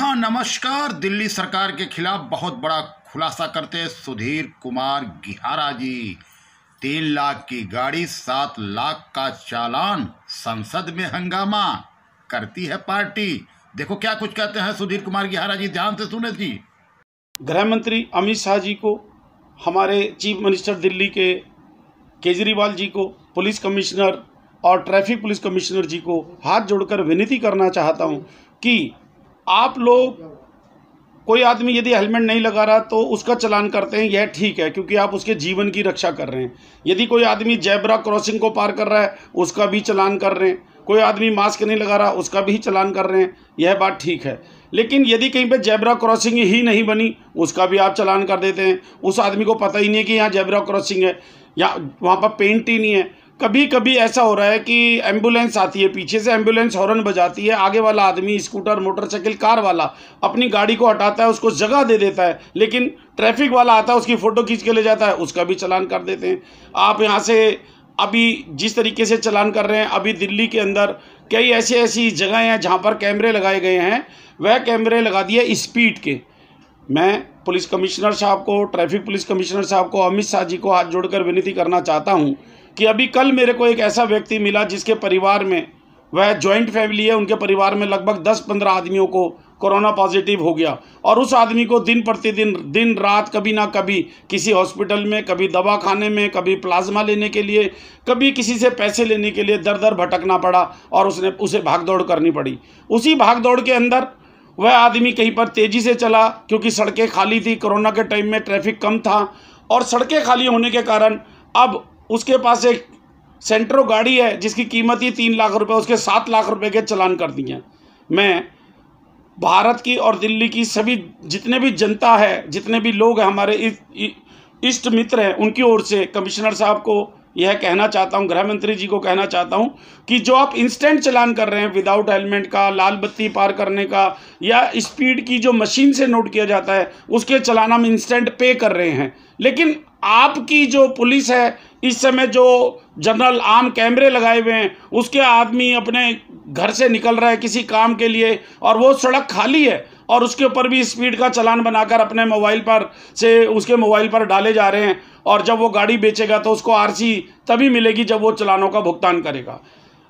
हाँ, नमस्कार। दिल्ली सरकार के खिलाफ बहुत बड़ा खुलासा करते सुधीर कुमार गिहारा जी। 3 लाख की गाड़ी, 7 लाख का चालान, संसद में हंगामा करती है पार्टी। देखो क्या कुछ कहते हैं सुधीर कुमार गिहारा जी, ध्यान से सुने जी। गृह मंत्री अमित शाह जी को, हमारे चीफ मिनिस्टर दिल्ली के केजरीवाल जी को, पुलिस कमिश्नर और ट्रैफिक पुलिस कमिश्नर जी को हाथ जोड़कर विनती करना चाहता हूं कि आप लोग, कोई आदमी यदि हेलमेट नहीं लगा रहा तो उसका चालान करते हैं, यह ठीक है क्योंकि आप उसके जीवन की रक्षा कर रहे हैं। यदि कोई आदमी जेब्रा क्रॉसिंग को पार कर रहा है उसका भी चालान कर रहे हैं। कोई आदमी मास्क नहीं लगा रहा उसका भी चालान कर रहे हैं, यह बात ठीक है। लेकिन यदि कहीं पे जेब्रा क्रॉसिंग ही नहीं बनी उसका भी आप चालान कर देते हैं। उस आदमी को पता ही नहीं है कि यहाँ जेब्रा क्रॉसिंग है या वहाँ पर पेंट ही नहीं है। कभी कभी ऐसा हो रहा है कि एम्बुलेंस आती है, पीछे से एम्बुलेंस हॉर्न बजाती है, आगे वाला आदमी स्कूटर मोटरसाइकिल कार वाला अपनी गाड़ी को हटाता है, उसको जगह दे देता है, लेकिन ट्रैफिक वाला आता है उसकी फ़ोटो खींच के ले जाता है, उसका भी चालान कर देते हैं। आप यहाँ से अभी जिस तरीके से चालान कर रहे हैं, अभी दिल्ली के अंदर कई ऐसी जगह हैं जहाँ पर कैमरे लगाए गए हैं, वह कैमरे लगा दिए स्पीड के। मैं पुलिस कमिश्नर साहब को, ट्रैफिक पुलिस कमिश्नर साहब को, अमित शाह जी को हाथ जोड़कर विनती करना चाहता हूं कि अभी कल मेरे को एक ऐसा व्यक्ति मिला जिसके परिवार में, वह जॉइंट फैमिली है, उनके परिवार में लगभग 10-15 आदमियों को कोरोना पॉजिटिव हो गया और उस आदमी को दिन प्रतिदिन, दिन रात, कभी ना कभी किसी हॉस्पिटल में, कभी दवाखाने में, कभी प्लाज्मा लेने के लिए, कभी किसी से पैसे लेने के लिए दर दर भटकना पड़ा और उसे भागदौड़ करनी पड़ी। उसी भागदौड़ के अंदर वह आदमी कहीं पर तेज़ी से चला क्योंकि सड़कें खाली थी, कोरोना के टाइम में ट्रैफिक कम था और सड़कें खाली होने के कारण अब उसके पास एक सेंट्रो गाड़ी है जिसकी कीमत ही 3 लाख रुपए, उसके 7 लाख रुपए के चालान कर दिए। मैं भारत की और दिल्ली की सभी जितने भी जनता है, जितने भी लोग हैं, हमारे इष्ट मित्र हैं, उनकी ओर से कमिश्नर साहब को यह कहना चाहता हूं, गृह मंत्री जी को कहना चाहता हूं कि जो आप इंस्टेंट चालान कर रहे हैं विदाउट हेलमेट का, लाल बत्ती पार करने का या स्पीड की जो मशीन से नोट किया जाता है उसके चालान हम इंस्टेंट पे कर रहे हैं, लेकिन आपकी जो पुलिस है इस समय जो जनरल आम कैमरे लगाए हुए हैं, उसके आदमी अपने घर से निकल रहा है किसी काम के लिए और वो सड़क खाली है और उसके ऊपर भी स्पीड का चालान बनाकर अपने मोबाइल पर से उसके मोबाइल पर डाले जा रहे हैं और जब वो गाड़ी बेचेगा तो उसको आरसी तभी मिलेगी जब वो चालानों का भुगतान करेगा।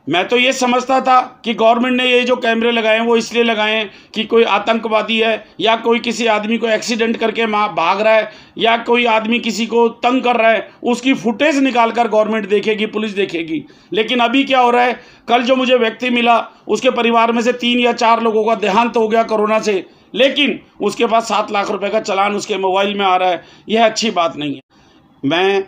मैं तो ये समझता था कि गवर्नमेंट ने ये जो कैमरे लगाए हैं वो इसलिए लगाए हैं कि कोई आतंकवादी है या कोई किसी आदमी को एक्सीडेंट करके भाग रहा है या कोई आदमी किसी को तंग कर रहा है, उसकी फुटेज निकाल कर गवर्नमेंट देखेगी, पुलिस देखेगी। लेकिन अभी क्या हो रहा है, कल जो मुझे व्यक्ति मिला उसके परिवार में से 3 या 4 लोगों का देहांत हो गया कोरोना से, लेकिन उसके पास 7 लाख रुपए का चालान उसके मोबाइल में आ रहा है। यह अच्छी बात नहीं है। मैं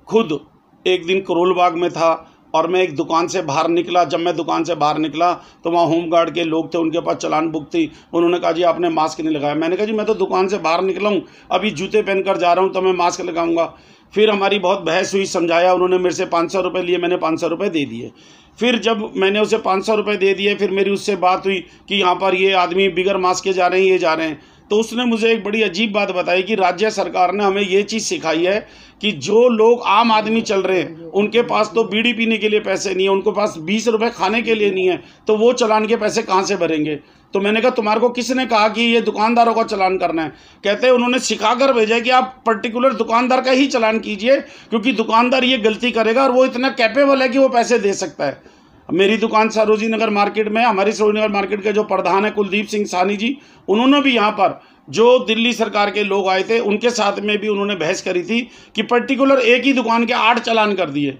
खुद एक दिन करोल बाग में था और मैं एक दुकान से बाहर निकला। जब मैं दुकान से बाहर निकला तो वहाँ होमगार्ड के लोग थे, उनके पास चालान बुक थी। उन्होंने कहा जी आपने मास्क नहीं लगाया। मैंने कहा जी मैं तो दुकान से बाहर निकला हूँ, अभी जूते पहनकर जा रहा हूँ तो मैं मास्क लगाऊंगा। फिर हमारी बहुत बहस हुई, समझाया, उन्होंने मेरे से 500 रुपये लिए, मैंने 500 रुपये दे दिए। फिर जब मैंने उसे 500 रुपये दे दिए, फिर मेरी उससे बात हुई कि यहाँ पर ये आदमी बिगर मास्क के जा रहे हैं, ये जा रहे हैं। तो उसने मुझे एक बड़ी अजीब बात बताई कि राज्य सरकार ने हमें ये चीज़ सिखाई है कि जो लोग आम आदमी चल रहे हैं उनके पास तो बीड़ी पीने के लिए पैसे नहीं है, उनके पास 20 रुपये खाने के लिए नहीं है, तो वो चालान के पैसे कहाँ से भरेंगे। तो मैंने कहा तुम्हारे को किसने कहा कि ये दुकानदारों का चालान करना है। कहते हैं उन्होंने सिखा कर भेजा है कि आप पर्टिकुलर दुकानदार का ही चालान कीजिए क्योंकि दुकानदार ये गलती करेगा और वो इतना कैपेबल है कि वो पैसे दे सकता है। मेरी दुकान सरोजी नगर मार्केट में, हमारी सरोजी नगर मार्केट के जो प्रधान है कुलदीप सिंह साहनी जी, उन्होंने भी यहाँ पर जो दिल्ली सरकार के लोग आए थे उनके साथ में भी उन्होंने बहस करी थी कि पर्टिकुलर एक ही दुकान के 8 चालान कर दिए।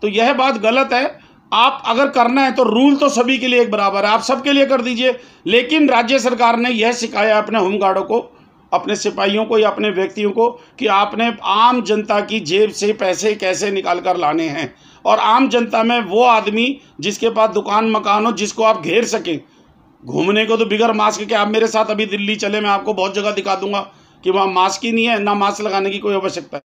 तो यह बात गलत है। आप अगर करना है तो रूल तो सभी के लिए एक बराबर है, आप सबके लिए कर दीजिए। लेकिन राज्य सरकार ने यह सिखाया अपने होमगार्डों को, अपने सिपाहियों को या अपने व्यक्तियों को कि आपने आम जनता की जेब से पैसे कैसे निकाल कर लाने हैं। और आम जनता में वो आदमी जिसके पास दुकान मकान हो, जिसको आप घेर सकें। घूमने को तो बिगर मास्क के आप मेरे साथ अभी दिल्ली चले, मैं आपको बहुत जगह दिखा दूंगा कि वहाँ मास्क ही नहीं है, ना मास्क लगाने की कोई आवश्यकता है।